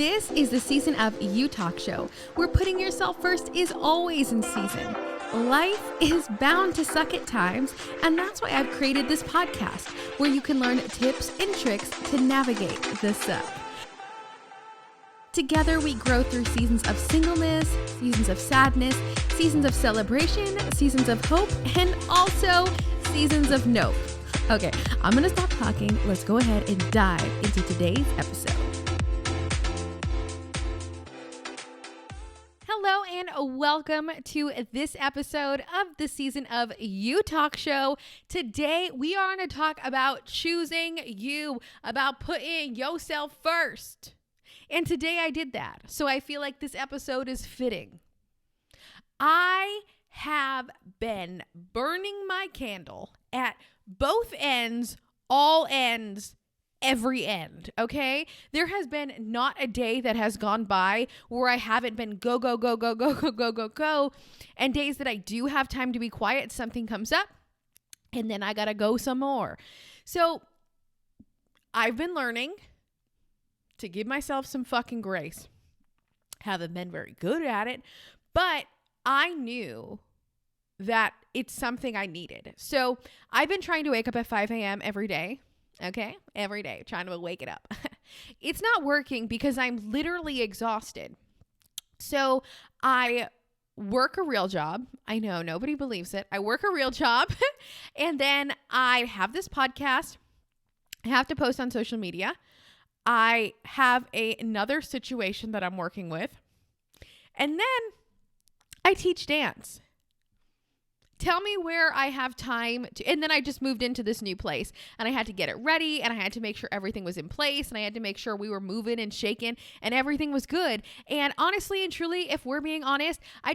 This is the season of You Talkshow, where putting yourself first is always in season. Life is bound to suck at times, and that's why I've created this podcast, where you can learn tips and tricks to navigate the suck. Together, we grow through seasons of singleness, seasons of sadness, seasons of celebration, seasons of hope, and also seasons of nope. Okay, I'm going to stop talking. Let's go ahead and dive into today's episode. Hello and welcome to this episode of the season of You Talk Show. Today, we are going to talk about choosing you, about putting yourself first. And today I did that. So I feel like this episode is fitting. I have been burning my candle at both ends, all ends, every end, okay? There has been not a day that has gone by where I haven't been go, and days that I do have time to be quiet, something comes up, and then I gotta go some more. So I've been learning to give myself some fucking grace. Haven't been very good at it, but I knew that it's something I needed. So I've been trying to wake up at 5 a.m. every day. Okay? Every day, trying to wake it up. It's not working because I'm literally exhausted. So I work a real job. I know nobody believes it. I work a real job. And then I have this podcast. I have to post on social media. I have another situation that I'm working with. And then I teach dance. Tell me where I have time to, and then I just moved into this new place and I had to get it ready and I had to make sure everything was in place and I had to make sure we were moving and shaking and everything was good. And honestly and truly, if we're being honest, I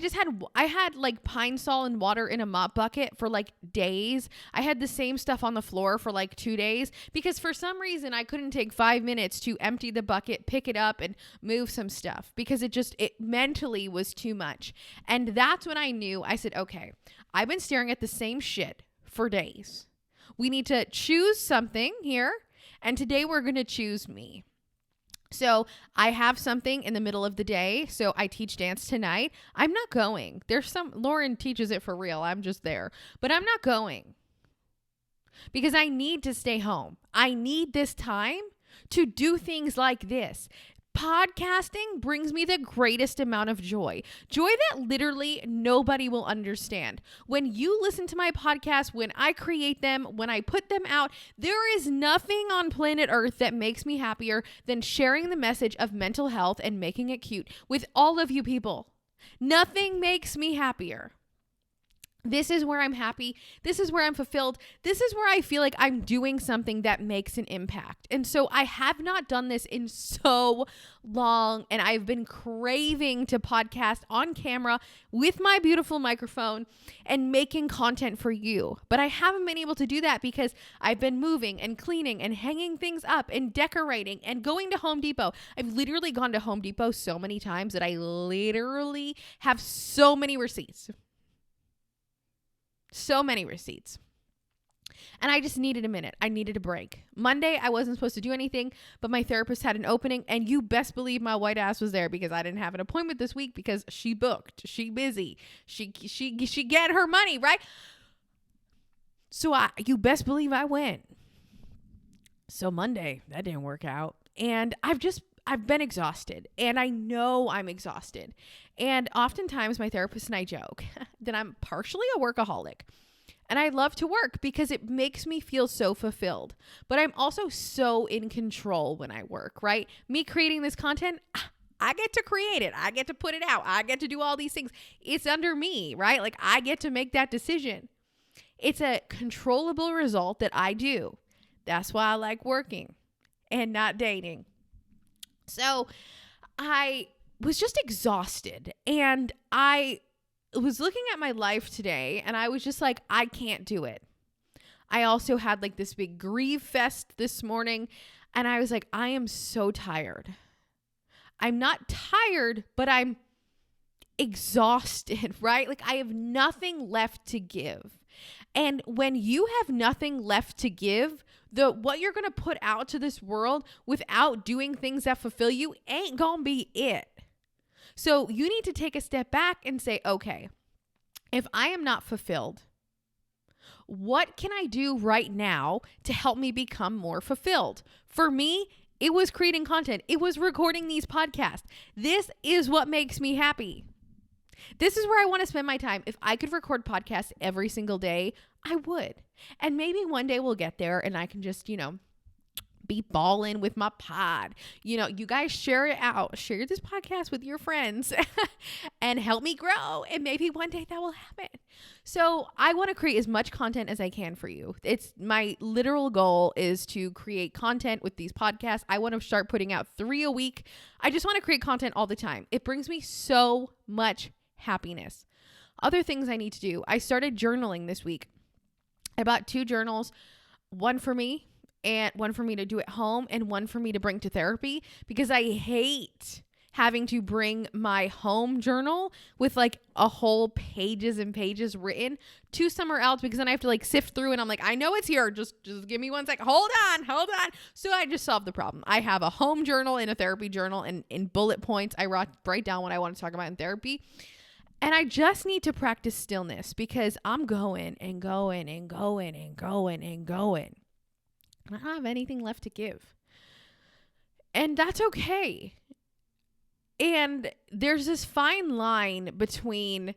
had like Pine Sol and water in a mop bucket for like days. I had the same stuff on the floor for like 2 days because for some reason I couldn't take 5 minutes to empty the bucket, pick it up and move some stuff because it mentally was too much. And that's when I knew. I said, okay, I've been staring at the same shit for days. We need to choose something here. And today we're going to choose me. So I have something in the middle of the day. So I teach dance tonight. I'm not going. Lauren teaches it for real. I'm just there. But I'm not going. Because I need to stay home. I need this time to do things like this. Podcasting brings me the greatest amount of joy. Joy that literally nobody will understand. When you listen to my podcast, when I create them, when I put them out, there is nothing on planet Earth that makes me happier than sharing the message of mental health and making it cute with all of you people. Nothing makes me happier. This is where I'm happy. This is where I'm fulfilled. This is where I feel like I'm doing something that makes an impact. And so I have not done this in so long. And I've been craving to podcast on camera with my beautiful microphone and making content for you. But I haven't been able to do that because I've been moving and cleaning and hanging things up and decorating and going to Home Depot. I've literally gone to Home Depot so many times that I literally have so many receipts. So many receipts. And I just needed a minute. I needed a break. Monday, I wasn't supposed to do anything, but my therapist had an opening, and you best believe my white ass was there because I didn't have an appointment this week because she booked. She busy. She get her money, right? So you best believe I went. So Monday, that didn't work out. And I've been exhausted, and I know I'm exhausted. And oftentimes my therapist and I joke that I'm partially a workaholic, and I love to work because it makes me feel so fulfilled. But I'm also so in control when I work, right? Me creating this content, I get to create it. I get to put it out. I get to do all these things. It's under me, right? Like I get to make that decision. It's a controllable result that I do. That's why I like working and not dating. So I was just exhausted, and I was looking at my life today, and I was just like, I can't do it. I also had like this big grief fest this morning, and I was like, I am so tired. I'm not tired, but I'm exhausted, right? Like I have nothing left to give. And when you have nothing left to give, what you're going to put out to this world without doing things that fulfill you ain't going to be it. So you need to take a step back and say, okay, if I am not fulfilled, what can I do right now to help me become more fulfilled? For me, it was creating content. It was recording these podcasts. This is what makes me happy. This is where I want to spend my time. If I could record podcasts every single day, I would. And maybe one day we'll get there and I can just, be balling with my pod. You guys share it out. Share this podcast with your friends and help me grow. And maybe one day that will happen. So I want to create as much content as I can for you. It's my literal goal is to create content with these podcasts. I want to start putting out 3 a week. I just want to create content all the time. It brings me so much happiness. Other things I need to do. I started journaling this week. I bought 2 journals, one for me and one for me to do at home and one for me to bring to therapy because I hate having to bring my home journal with like a whole pages and pages written to somewhere else because then I have to like sift through and I'm like, I know it's here. Just give me 1 second. Hold on. So I just solved the problem. I have a home journal and a therapy journal and in bullet points, I write down what I want to talk about in therapy. And I just need to practice stillness because I'm going and going and going and going and going. I don't have anything left to give. And that's okay. And there's this fine line between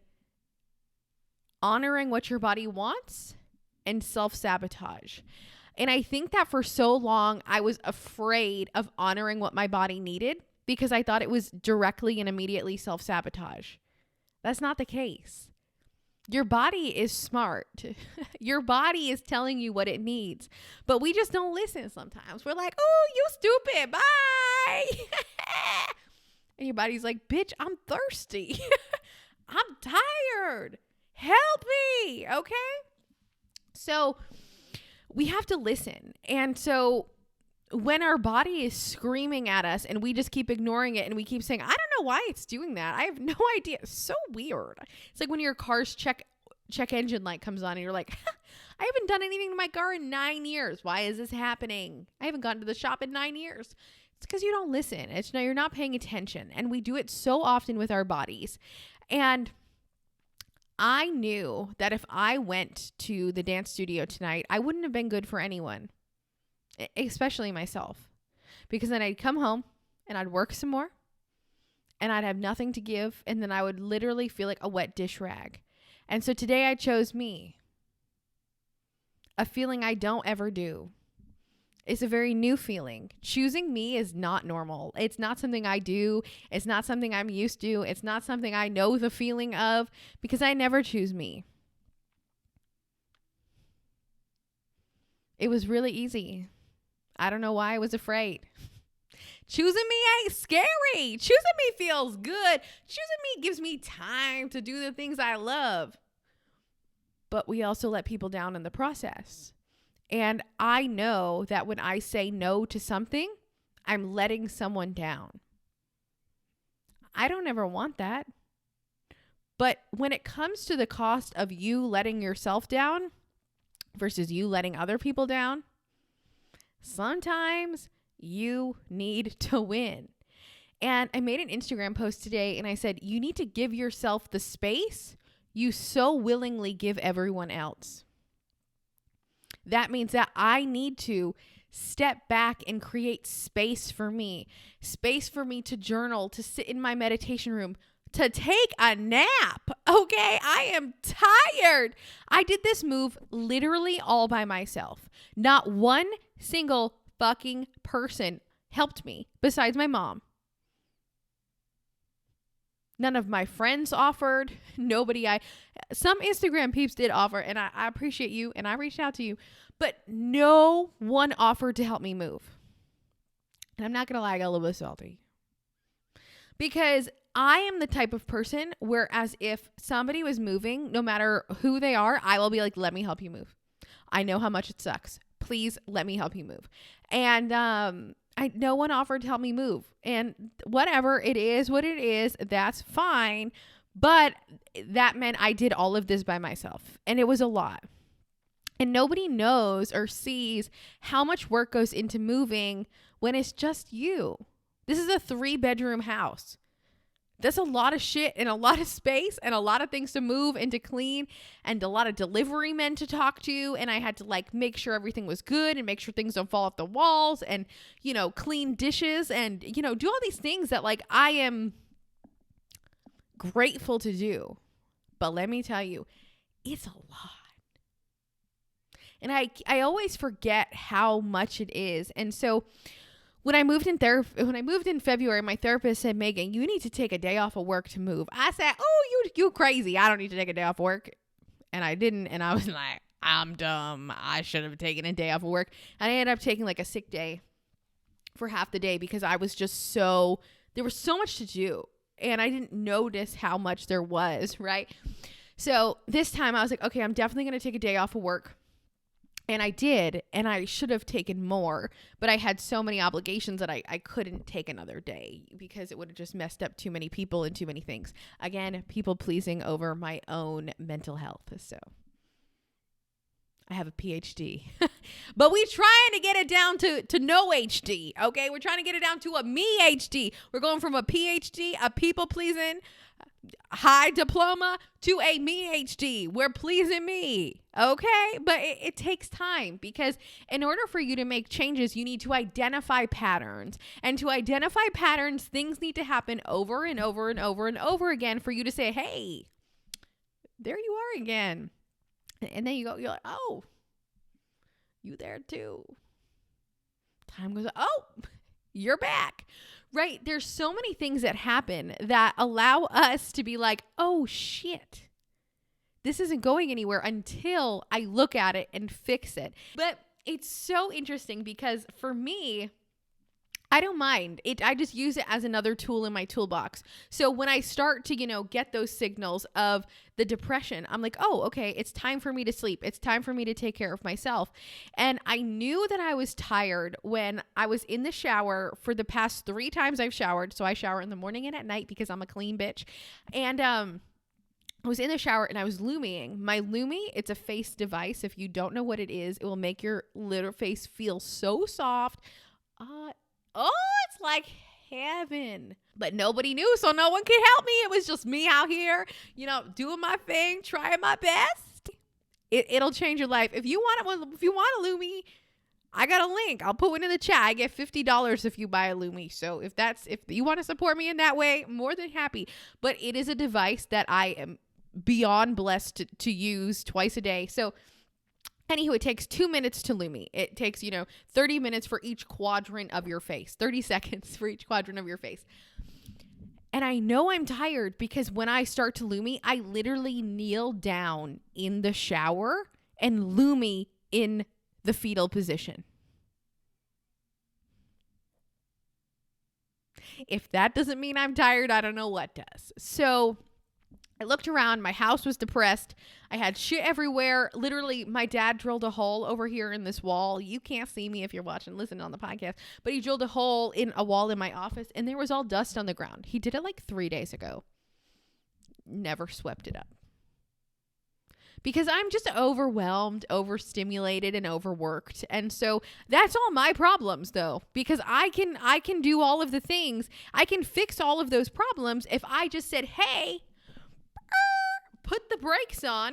honoring what your body wants and self-sabotage. And I think that for so long, I was afraid of honoring what my body needed because I thought it was directly and immediately self-sabotage. That's not the case. Your body is smart. Your body is telling you what it needs, but we just don't listen sometimes. We're like, oh, you stupid. Bye. And your body's like, bitch, I'm thirsty. I'm tired. Help me. Okay. So we have to listen. And so when our body is screaming at us and we just keep ignoring it and we keep saying, I don't know why it's doing that. I have no idea. It's so weird. It's like when your car's check engine light comes on and you're like, I haven't done anything to my car in 9 years. Why is this happening? I haven't gone to the shop in 9 years. It's because you don't listen. You're not paying attention. And we do it so often with our bodies. And I knew that if I went to the dance studio tonight, I wouldn't have been good for anyone. Especially myself, because then I'd come home and I'd work some more and I'd have nothing to give. And then I would literally feel like a wet dish rag. And so today I chose me, a feeling I don't ever do. It's a very new feeling. Choosing me is not normal. It's not something I do. It's not something I'm used to. It's not something I know the feeling of because I never choose me. It was really easy. I don't know why I was afraid. Choosing me ain't scary. Choosing me feels good. Choosing me gives me time to do the things I love. But we also let people down in the process. And I know that when I say no to something, I'm letting someone down. I don't ever want that. But when it comes to the cost of you letting yourself down versus you letting other people down, sometimes you need to win. And I made an Instagram post today and I said, you need to give yourself the space you so willingly give everyone else. That means that I need to step back and create space for me to journal, to sit in my meditation room, to take a nap. Okay, I am tired. I did this move literally all by myself. Not one single fucking person helped me besides my mom. None of my friends offered. Some Instagram peeps did offer, and I appreciate you, and I reached out to you, but no one offered to help me move. And I'm not going to lie, I got a little bit salty. Because I am the type of person whereas if somebody was moving, no matter who they are, I will be like, let me help you move. I know how much it sucks. Please let me help you move. And no one offered to help me move. And whatever, it is what it is. That's fine. But that meant I did all of this by myself, and it was a lot. And nobody knows or sees how much work goes into moving when it's just you. This is a 3-bedroom house. That's a lot of shit and a lot of space and a lot of things to move and to clean and a lot of delivery men to talk to. And I had to like make sure everything was good and make sure things don't fall off the walls and, you know, clean dishes and, you know, do all these things that like I am grateful to do. But let me tell you, it's a lot. And I always forget how much it is. And so when I moved in February, my therapist said, Megan, you need to take a day off of work to move. I said, oh, you crazy. I don't need to take a day off work. And I didn't. And I was like, I'm dumb. I should have taken a day off of work. And I ended up taking like a sick day for half the day because I was just there was so much to do. And I didn't notice how much there was, right? So this time I was like, okay, I'm definitely going to take a day off of work. And I did, and I should have taken more, but I had so many obligations that I couldn't take another day because it would have just messed up too many people and too many things. Again, people pleasing over my own mental health. So I have a PhD, but we're trying to get it down to no HD. Okay. We're trying to get it down to a me HD. We're going from a PhD, a people pleasing high diploma to a me HD. We're pleasing me. Okay. But it takes time because in order for you to make changes, you need to identify patterns, and to identify patterns, things need to happen over and over and over and over again for you to say, hey, there you are again. And then you're like, oh, you there too. Time goes, oh, you're back. Right? There's so many things that happen that allow us to be like, oh shit, this isn't going anywhere until I look at it and fix it. But it's so interesting because for me, I don't mind it. I just use it as another tool in my toolbox. So when I start to, get those signals of the depression, I'm like, oh, okay, it's time for me to sleep. It's time for me to take care of myself. And I knew that I was tired when I was in the shower for the past 3 times I've showered. So I shower in the morning and at night because I'm a clean bitch. And, I was in the shower and I was Lumieing. My Lumie, it's a face device. If you don't know what it is, it will make your little face feel so soft. It's like heaven. But nobody knew, so no one could help me. It was just me out here, doing my thing, trying my best. It'll change your life. If you want a Lumie, I got a link. I'll put it in the chat. I get $50 if you buy a Lumie. So if you want to support me in that way, more than happy. But it is a device that I am beyond blessed to use twice a day. So anywho, it takes 2 minutes to Lumie. It takes, 30 minutes for each quadrant of your face, 30 seconds for each quadrant of your face. And I know I'm tired because when I start to Lumie, I literally kneel down in the shower and Lumie in the fetal position. If that doesn't mean I'm tired, I don't know what does. So I looked around. My house was depressed. I had shit everywhere. Literally, my dad drilled a hole over here in this wall. You can't see me if you're listening on the podcast, but he drilled a hole in a wall in my office and there was all dust on the ground. He did it like 3 days ago. Never swept it up. Because I'm just overwhelmed, overstimulated, and overworked. And so that's all my problems though, because I can do all of the things. I can fix all of those problems if I just said, hey, put the brakes on.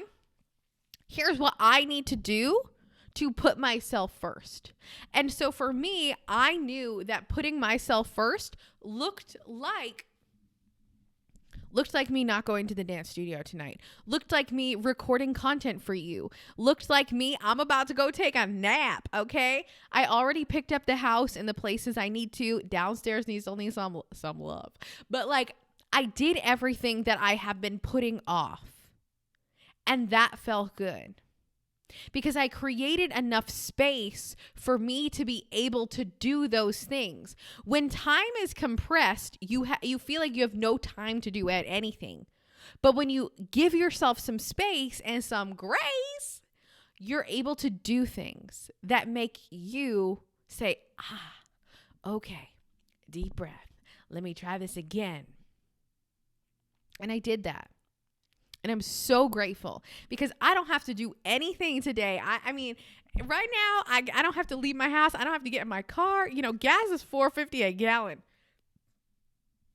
Here's what I need to do to put myself first. And so for me, I knew that putting myself first looked like me not going to the dance studio tonight. Looked like me recording content for you. Looked like me, I'm about to go take a nap, okay? I already picked up the house in the places I need to. Downstairs needs only some love. But I did everything that I have been putting off. And that felt good. Because I created enough space for me to be able to do those things. When time is compressed, you feel like you have no time to do anything. But when you give yourself some space and some grace, you're able to do things that make you say, okay, deep breath. Let me try this again. And I did that. And I'm so grateful because I don't have to do anything today. I mean, right now, I don't have to leave my house. I don't have to get in my car. You know, gas is $4.50 a gallon.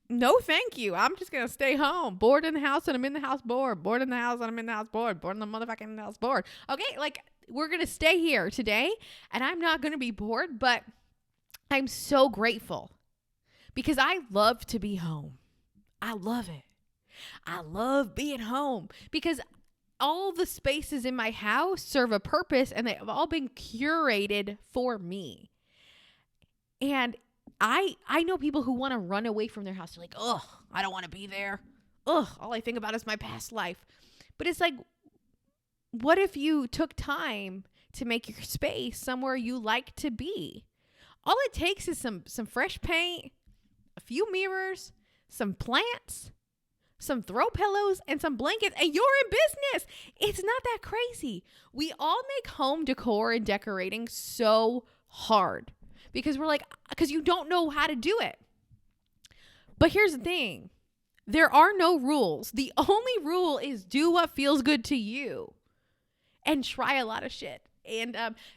No, thank you. I'm just going to stay home. Bored in the house and I'm in the house bored. Bored in the house and I'm in the house bored. Bored in the motherfucking house bored. Okay, like, we're going to stay here today and I'm not going to be bored, but I'm so grateful because I love to be home. I love it. I love being home because all the spaces in my house serve a purpose and they've all been curated for me. And I know people who want to run away from their house. They're like, ugh, I don't want to be there. Ugh, all I think about is my past life. But it's like, what if you took time to make your space somewhere you like to be? All it takes is some fresh paint, a few mirrors, some plants, some throw pillows, and some blankets, and you're in business. It's not that crazy. We all make home decor and decorating so hard because because you don't know how to do it. But here's the thing. There are no rules. The only rule is do what feels good to you and try a lot of shit. And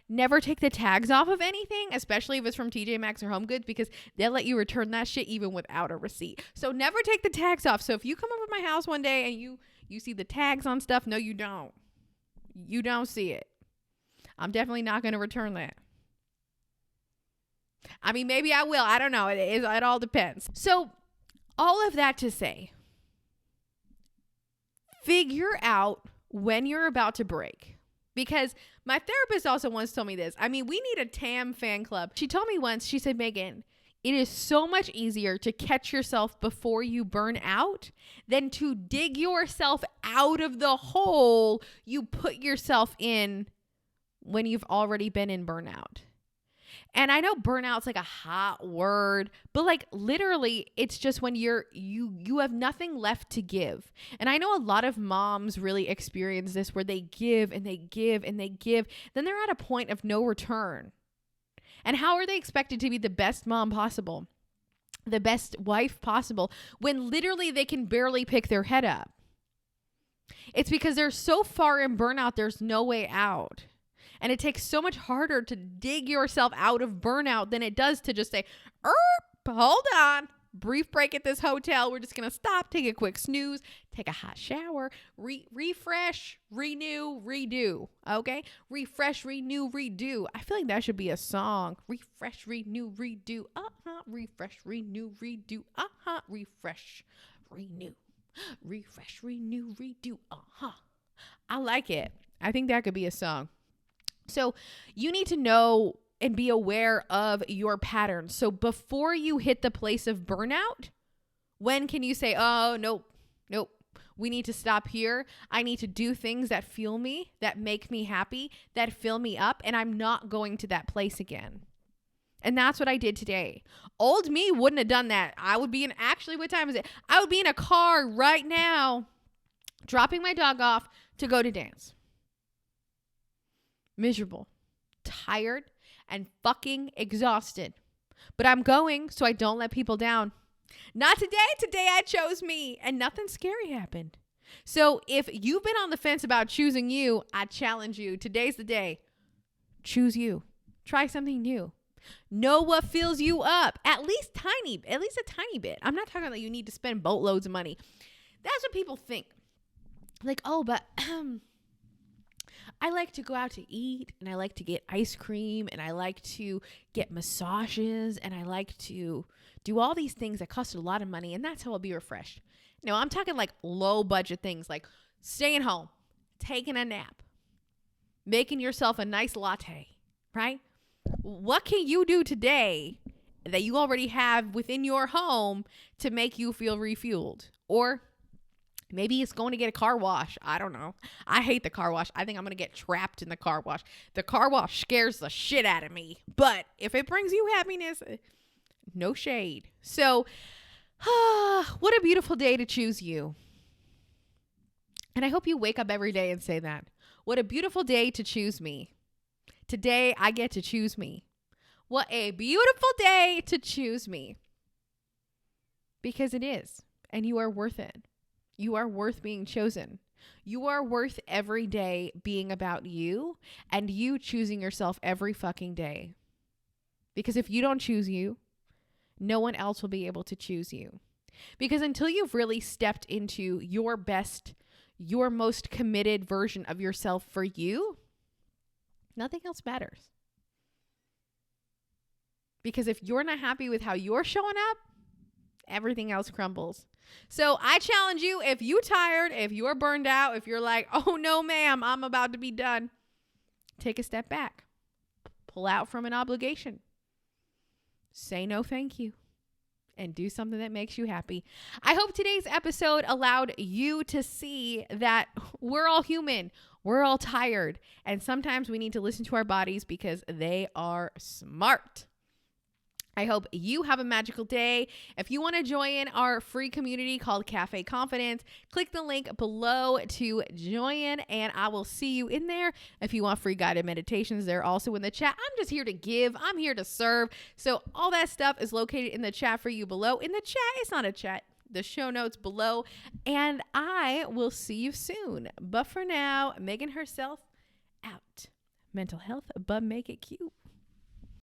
never take the tags off of anything, especially if it's from TJ Maxx or Home Goods, because they'll let you return that shit even without a receipt. So never take the tags off. So if you come over to my house one day and you see the tags on stuff, no, you don't. You don't see it. I'm definitely not going to return that. I mean, maybe I will. I don't know. It all depends. So all of that to say, figure out when you're about to break. Because my therapist also once told me this. I mean, we need a TAM fan club. She told me once, she said, Megan, it is so much easier to catch yourself before you burn out than to dig yourself out of the hole you put yourself in when you've already been in burnout. And I know burnout's like a hot word, but like literally it's just when you have nothing left to give. And I know a lot of moms really experience this where they give and they give and they give. Then they're at a point of no return. And how are they expected to be the best mom possible? The best wife possible when literally they can barely pick their head up? It's because they're so far in burnout, there's no way out. And it takes so much harder to dig yourself out of burnout than it does to just say, hold on, brief break at this hotel. We're just going to stop, take a quick snooze, take a hot shower, refresh, renew, redo. Okay? Refresh, renew, redo. I feel like that should be a song. Refresh, renew, redo. Refresh, renew, redo. Refresh, renew. Refresh, renew, redo. I like it. I think that could be a song. So you need to know and be aware of your patterns. So before you hit the place of burnout, when can you say, oh, nope, we need to stop here. I need to do things that fuel me, that make me happy, that fill me up, and I'm not going to that place again. And that's what I did today. Old me wouldn't have done that. I would be what time is it? I would be in a car right now, dropping my dog off to go to dance. Miserable, tired, and fucking exhausted. But I'm going so I don't let people down. Not today. Today I chose me and nothing scary happened. So if you've been on the fence about choosing you, I challenge you. Today's the day. Choose you. Try something new. Know what fills you up. At least a tiny bit. I'm not talking about you need to spend boatloads of money. That's what people think. Like, oh, but I like to go out to eat and I like to get ice cream and I like to get massages and I like to do all these things that cost a lot of money and that's how I'll be refreshed. No, I'm talking like low budget things like staying home, taking a nap, making yourself a nice latte, right? What can you do today that you already have within your home to make you feel refueled? Or maybe it's going to get a car wash. I don't know. I hate the car wash. I think I'm going to get trapped in the car wash. The car wash scares the shit out of me. But if it brings you happiness, no shade. So, what a beautiful day to choose you. And I hope you wake up every day and say that. What a beautiful day to choose me. Today, I get to choose me. What a beautiful day to choose me. Because it is. And you are worth it. You are worth being chosen. You are worth every day being about you and you choosing yourself every fucking day. Because if you don't choose you, no one else will be able to choose you. Because until you've really stepped into your best, your most committed version of yourself for you, nothing else matters. Because if you're not happy with how you're showing up, everything else crumbles. So I challenge you, if you're tired, if you're burned out, if you're like, oh no, ma'am, I'm about to be done, take a step back. Pull out from an obligation. Say no, thank you. And do something that makes you happy. I hope today's episode allowed you to see that we're all human. We're all tired. And sometimes we need to listen to our bodies because they are smart. I hope you have a magical day. If you want to join our free community called Cafe Confidence, click the link below to join, and I will see you in there. If you want free guided meditations, they're also in the chat. I'm just here to give. I'm here to serve. So all that stuff is located in the chat for you below. In the chat, it's not a chat. The show notes below. And I will see you soon. But for now, Megan herself out. Mental health, but make it cute.